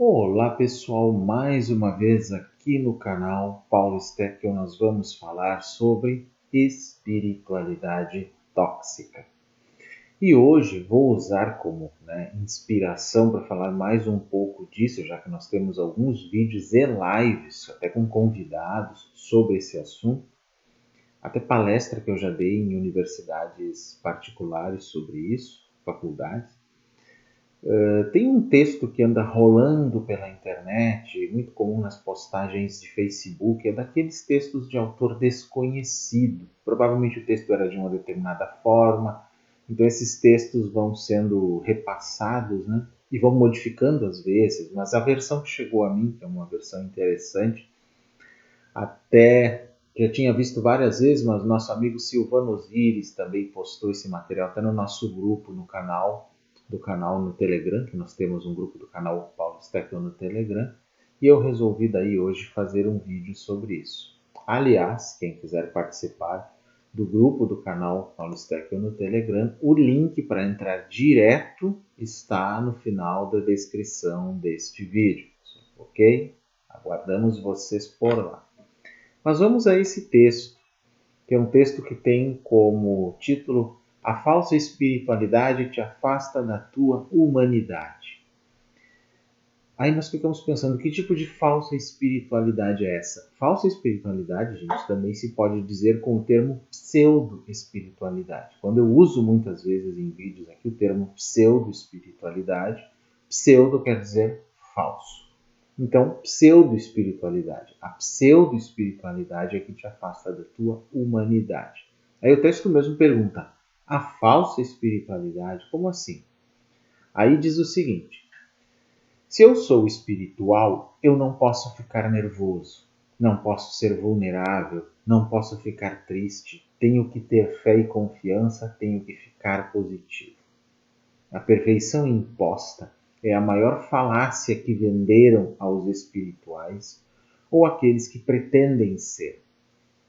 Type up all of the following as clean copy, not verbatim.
Olá pessoal, mais uma vez aqui no canal Paulo Steckel nós vamos falar sobre espiritualidade tóxica. E hoje vou usar como inspiração para falar mais um pouco disso, já que nós temos alguns vídeos e lives, até com convidados, sobre esse assunto. Até palestra que eu já dei em universidades particulares sobre isso, faculdades. Tem um texto que anda rolando pela internet, muito comum nas postagens de Facebook, é daqueles textos de autor desconhecido. Provavelmente o texto era de uma determinada forma, então esses textos vão sendo repassados, né? E vão modificando às vezes, mas a versão que chegou a mim, que é uma versão interessante, até já tinha visto várias vezes, mas nosso amigo Silvano Osiris também postou esse material até no nosso grupo, no canal, do canal no Telegram, que nós temos um grupo do canal Paulo Steckel no Telegram, e eu resolvi daí hoje fazer um vídeo sobre isso. Aliás, quem quiser participar do grupo do canal Paulo Steckel no Telegram, o link para entrar direto está no final da descrição deste vídeo, ok? Aguardamos vocês por lá. Mas vamos a esse texto, que é um texto que tem como título A falsa espiritualidade te afasta da tua humanidade. Aí nós ficamos pensando, que tipo de falsa espiritualidade é essa? Falsa espiritualidade, gente, também se pode dizer com o termo pseudo-espiritualidade. Quando eu uso muitas vezes em vídeos aqui o termo pseudo-espiritualidade, pseudo quer dizer falso. Então, pseudo-espiritualidade. A pseudo-espiritualidade é que te afasta da tua humanidade. Aí o texto mesmo pergunta, a falsa espiritualidade, como assim? Aí diz o seguinte, se eu sou espiritual, eu não posso ficar nervoso, não posso ser vulnerável, não posso ficar triste, tenho que ter fé e confiança, tenho que ficar positivo. A perfeição imposta é a maior falácia que venderam aos espirituais ou àqueles que pretendem ser.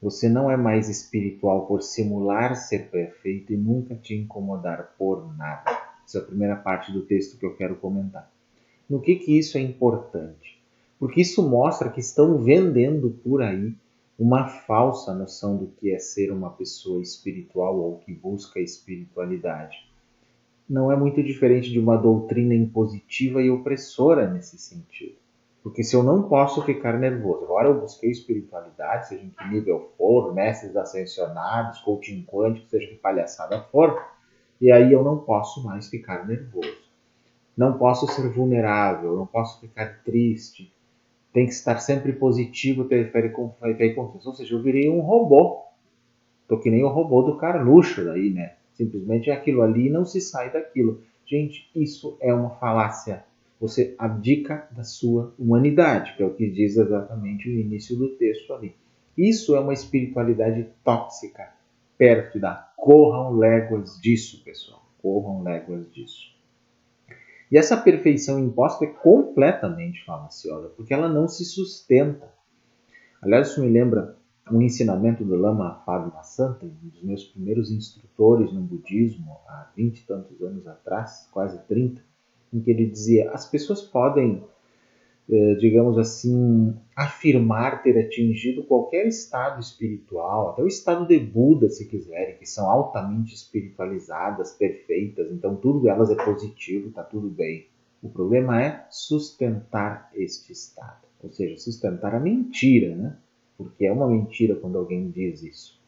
Você não é mais espiritual por simular ser perfeito e nunca te incomodar por nada. Essa é a primeira parte do texto que eu quero comentar. No que isso é importante? Porque isso mostra que estão vendendo por aí uma falsa noção do que é ser uma pessoa espiritual ou que busca a espiritualidade. Não é muito diferente de uma doutrina impositiva e opressora nesse sentido. Porque se eu não posso ficar nervoso, agora eu busquei espiritualidade, seja em que nível for, mestres ascensionados, coaching quântico, seja que palhaçada for, e aí eu não posso mais ficar nervoso. Não posso ser vulnerável, não posso ficar triste, tem que estar sempre positivo, ter fé e confiança. Ou seja, eu virei um robô. Tô que nem o robô do Carluxo daí, né? Simplesmente é aquilo ali e não se sai daquilo. Gente, isso é uma falácia. Você abdica da sua humanidade, que é o que diz exatamente o início do texto ali. Isso é uma espiritualidade tóxica, pérfida. Corram léguas disso, pessoal. Corram léguas disso. E essa perfeição imposta é completamente falaciosa, porque ela não se sustenta. Aliás, isso me lembra um ensinamento do Lama Padmasambhava, um dos meus primeiros instrutores no budismo, há 20 e tantos anos atrás, quase 30, em que ele dizia, as pessoas podem, digamos assim, afirmar ter atingido qualquer estado espiritual, até o estado de Buda, se quiserem, que são altamente espiritualizadas, perfeitas, então tudo delas é positivo, está tudo bem. O problema é sustentar este estado, ou seja, sustentar a mentira, né? Porque é uma mentira quando alguém diz isso.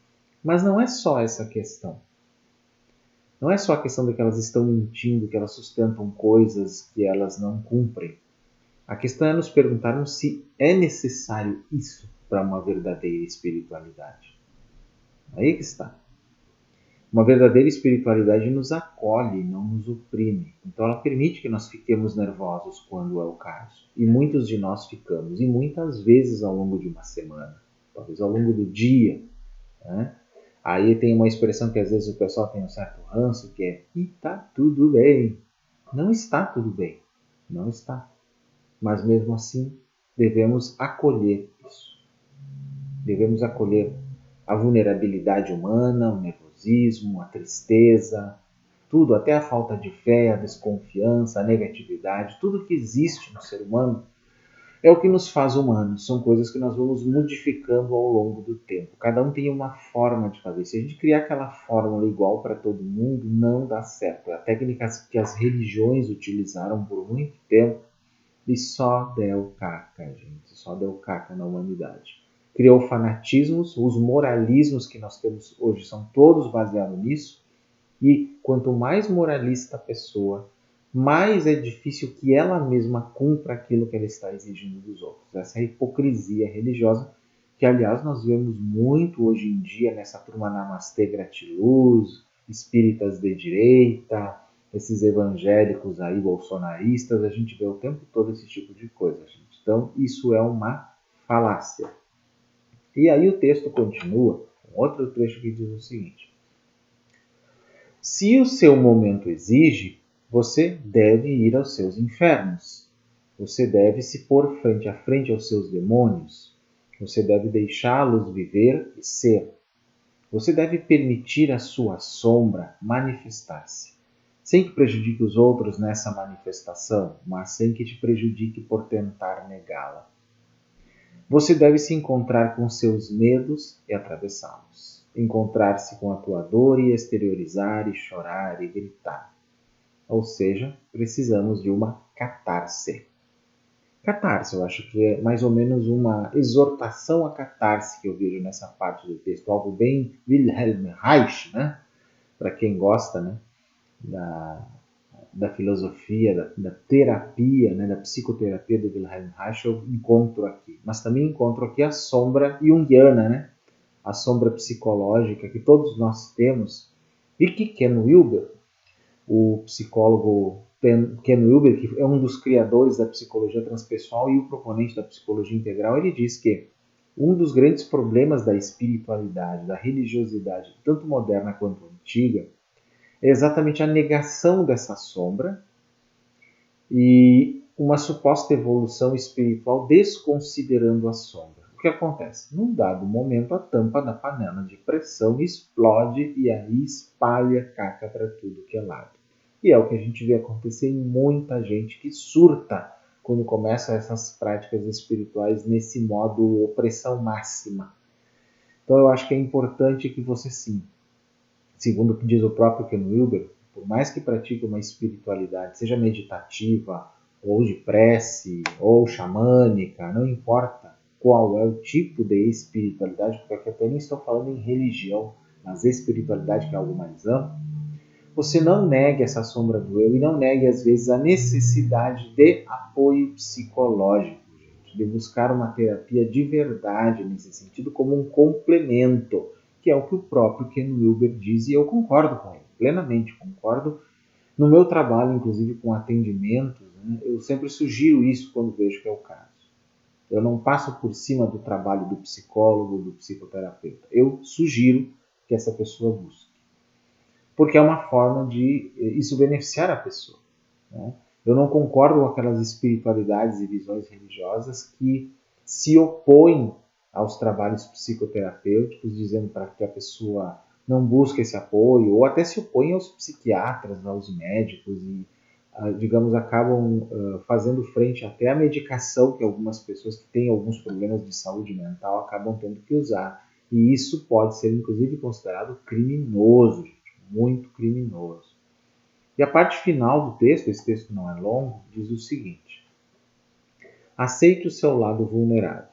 Mas não é só essa questão. Não é só a questão de que elas estão mentindo, que elas sustentam coisas que elas não cumprem. A questão é nos perguntarmos se é necessário isso para uma verdadeira espiritualidade. Aí que está. Uma verdadeira espiritualidade nos acolhe, não nos oprime. Então ela permite que nós fiquemos nervosos quando é o caso. E muitos de nós ficamos, e muitas vezes ao longo de uma semana, talvez ao longo do dia. Né? Aí tem uma expressão que às vezes o pessoal tem um certo ranço, que é e tá tudo bem. Não está tudo bem. Não está. Mas mesmo assim, devemos acolher isso. Devemos acolher a vulnerabilidade humana, o nervosismo, a tristeza, tudo, até a falta de fé, a desconfiança, a negatividade, tudo que existe no ser humano é o que nos faz humanos. São coisas que nós vamos modificando ao longo do tempo. Cada um tem uma forma de fazer. Se a gente criar aquela fórmula igual para todo mundo, não dá certo. É a técnica que as religiões utilizaram por muito tempo e só deu caca, gente. Só deu caca na humanidade. Criou fanatismos, os moralismos que nós temos hoje são todos baseados nisso. E quanto mais moralista a pessoa, mais é difícil que ela mesma cumpra aquilo que ela está exigindo dos outros. Essa é a hipocrisia religiosa, que aliás nós vemos muito hoje em dia nessa turma Namastê Gratiluz, espíritas de direita, esses evangélicos aí bolsonaristas, a gente vê o tempo todo esse tipo de coisa, gente. Então isso é uma falácia. E aí o texto continua, um outro trecho que diz o seguinte: se o seu momento exige, você deve ir aos seus infernos. Você deve se pôr frente a frente aos seus demônios. Você deve deixá-los viver e ser. Você deve permitir a sua sombra manifestar-se, sem que prejudique os outros nessa manifestação, mas sem que te prejudique por tentar negá-la. Você deve se encontrar com seus medos e atravessá-los. Encontrar-se com a tua dor e exteriorizar e chorar e gritar. Ou seja, precisamos de uma catarse. Catarse, eu acho que é mais ou menos uma exortação à catarse que eu vejo nessa parte do texto. Algo bem Wilhelm Reich, né? Para quem gosta, né? Da filosofia, da terapia, né, da psicoterapia do Wilhelm Reich, eu encontro aqui. Mas também encontro aqui a sombra junguiana, né? A sombra psicológica que todos nós temos e que Ken Wilber, o psicólogo Ken Wilber, que é um dos criadores da psicologia transpessoal e o proponente da psicologia integral, ele diz que um dos grandes problemas da espiritualidade, da religiosidade, tanto moderna quanto antiga, é exatamente a negação dessa sombra e uma suposta evolução espiritual desconsiderando a sombra. O que acontece? Num dado momento, a tampa da panela de pressão explode e aí espalha caca para tudo que é lado. E é o que a gente vê acontecer em muita gente que surta quando começa essas práticas espirituais nesse modo opressão máxima. Então eu acho que é importante que você sim, segundo o que diz o próprio Ken Wilber, por mais que pratique uma espiritualidade, seja meditativa, ou de prece, ou xamânica, não importa qual é o tipo de espiritualidade, porque aqui até nem estou falando em religião, mas espiritualidade que é algo mais amplo, você não negue essa sombra do eu e não negue às vezes a necessidade de apoio psicológico, gente, de buscar uma terapia de verdade nesse sentido como um complemento, que é o que o próprio Ken Wilber diz, e eu concordo com ele, plenamente concordo. No meu trabalho, inclusive com atendimentos, né, eu sempre sugiro isso quando vejo que é o caso. Eu não passo por cima do trabalho do psicólogo, do psicoterapeuta. Eu sugiro que essa pessoa busque. Porque é uma forma de isso beneficiar a pessoa, né? Eu não concordo com aquelas espiritualidades e visões religiosas que se opõem aos trabalhos psicoterapêuticos, dizendo para que a pessoa não busque esse apoio, ou até se opõem aos psiquiatras, aos médicos e, digamos, acabam fazendo frente até à medicação que algumas pessoas que têm alguns problemas de saúde mental acabam tendo que usar. E isso pode ser, inclusive, considerado criminoso, gente, muito criminoso. E a parte final do texto, esse texto não é longo, diz o seguinte: aceite o seu lado vulnerável,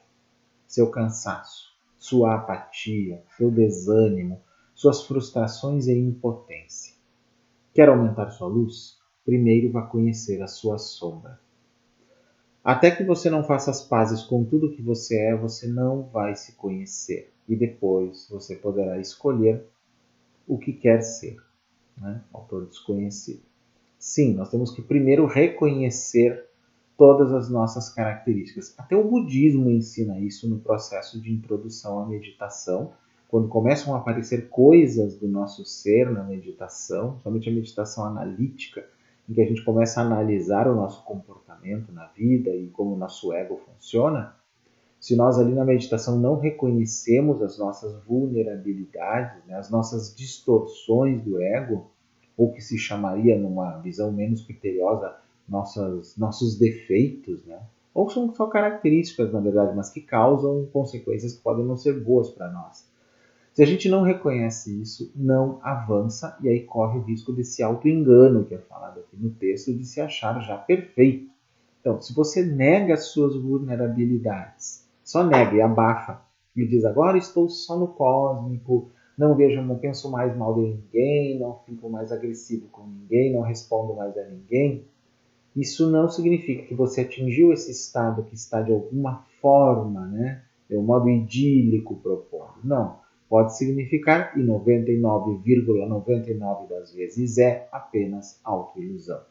seu cansaço, sua apatia, seu desânimo, suas frustrações e impotência. Quer aumentar sua luz? Primeiro vá conhecer a sua sombra. Até que você não faça as pazes com tudo que você é, você não vai se conhecer. E depois você poderá escolher o que quer ser. Né? Autor desconhecido. Sim, nós temos que primeiro reconhecer todas as nossas características. Até o budismo ensina isso no processo de introdução à meditação. Quando começam a aparecer coisas do nosso ser na meditação, somente a meditação analítica, em que a gente começa a analisar o nosso comportamento na vida e como o nosso ego funciona, se nós ali na meditação não reconhecemos as nossas vulnerabilidades, né, as nossas distorções do ego, ou que se chamaria, numa visão menos criteriosa, nossos defeitos, né? Ou são só características, na verdade, mas que causam consequências que podem não ser boas para nós. Se a gente não reconhece isso, não avança e aí corre o risco desse auto-engano que é falado aqui no texto, de se achar já perfeito. Então, se você nega as suas vulnerabilidades, só nega e abafa, e diz agora estou só no cósmico, não vejo, não penso mais mal de ninguém, não fico mais agressivo com ninguém, não respondo mais a ninguém, isso não significa que você atingiu esse estado que está de alguma forma, né, de um modo idílico propondo. Não. Pode significar, e 99,99 das vezes é apenas autoilusão.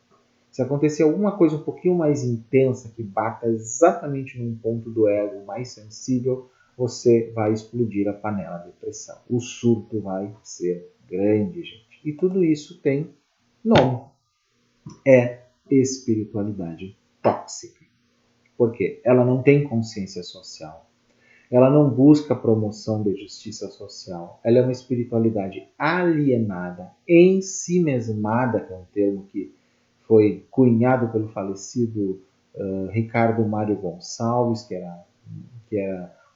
Se acontecer alguma coisa um pouquinho mais intensa, que bata exatamente num ponto do ego mais sensível, você vai explodir a panela de pressão. O surto vai ser grande, gente. E tudo isso tem nome. É espiritualidade tóxica. Por quê? Ela não tem consciência social. Ela não busca promoção da justiça social. Ela é uma espiritualidade alienada, ensimesmada, que é um termo que foi cunhado pelo falecido Ricardo Mário Gonçalves, que era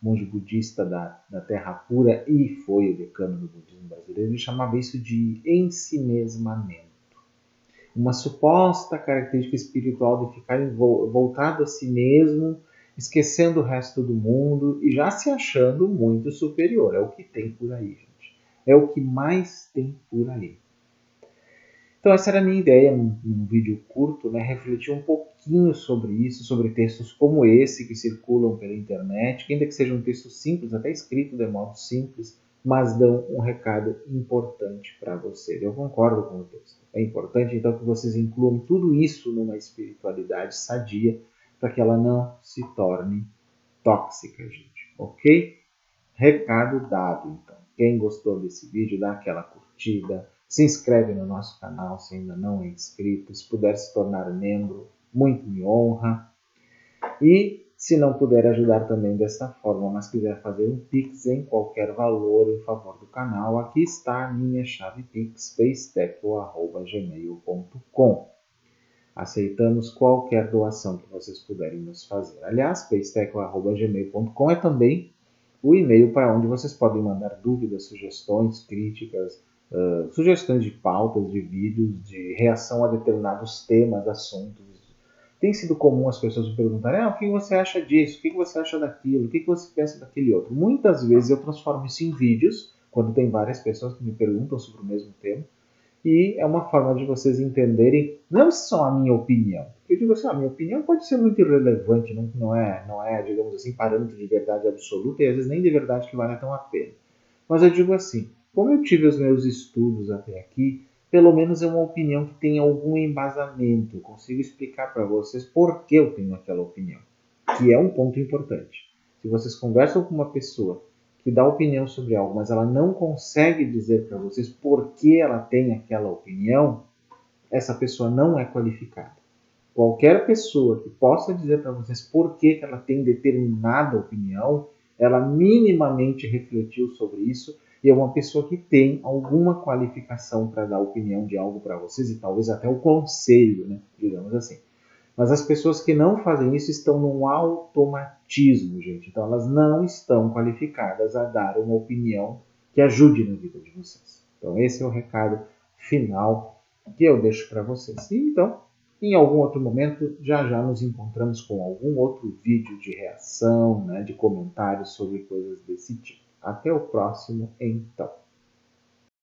monge budista da Terra Pura e foi o decano do budismo brasileiro. Ele chamava isso de ensimesmamento. Uma suposta característica espiritual de ficar voltado a si mesmo, esquecendo o resto do mundo e já se achando muito superior. É o que tem por aí, gente. É o que mais tem por aí. Então essa era a minha ideia num vídeo curto, né? Refletir um pouquinho sobre isso, sobre textos como esse que circulam pela internet, que ainda que seja um texto simples, até escrito de modo simples, mas dão um recado importante para vocês. Eu concordo com o texto. É importante então que vocês incluam tudo isso numa espiritualidade sadia, para que ela não se torne tóxica, gente. Ok? Recado dado, então. Quem gostou desse vídeo, dá aquela curtida, se inscreve no nosso canal se ainda não é inscrito, se puder se tornar membro, muito me honra. E se não puder ajudar também desta forma, mas quiser fazer um Pix em qualquer valor em favor do canal, aqui está a minha chave Pix, paysteco@gmail.com. Aceitamos qualquer doação que vocês puderem nos fazer. Aliás, paysteco@gmail.com é também o e-mail para onde vocês podem mandar dúvidas, sugestões, críticas, sugestões de pautas, de vídeos, de reação a determinados temas, assuntos. Tem sido comum as pessoas me perguntarem o que você acha disso, o que você acha daquilo, o que você pensa daquele outro. Muitas vezes eu transformo isso em vídeos, quando tem várias pessoas que me perguntam sobre o mesmo tema, e é uma forma de vocês entenderem não só a minha opinião. Eu digo assim, a minha opinião pode ser muito irrelevante, não é, digamos assim, parâmetro de verdade absoluta e às vezes nem de verdade que vale tão a pena. Mas eu digo assim, como eu tive os meus estudos até aqui, pelo menos é uma opinião que tem algum embasamento. Eu consigo explicar para vocês por que eu tenho aquela opinião, que é um ponto importante. Se vocês conversam com uma pessoa que dá opinião sobre algo, mas ela não consegue dizer para vocês por que ela tem aquela opinião, essa pessoa não é qualificada. Qualquer pessoa que possa dizer para vocês por que ela tem determinada opinião, ela minimamente refletiu sobre isso e é uma pessoa que tem alguma qualificação para dar opinião de algo para vocês e talvez até o conselho, né? Digamos assim. Mas as pessoas que não fazem isso estão num automatismo, gente. Então elas não estão qualificadas a dar uma opinião que ajude na vida de vocês. Então esse é o recado final que eu deixo para vocês. E então, em algum outro momento, já já nos encontramos com algum outro vídeo de reação, né, de comentários sobre coisas desse tipo. Até o próximo, então.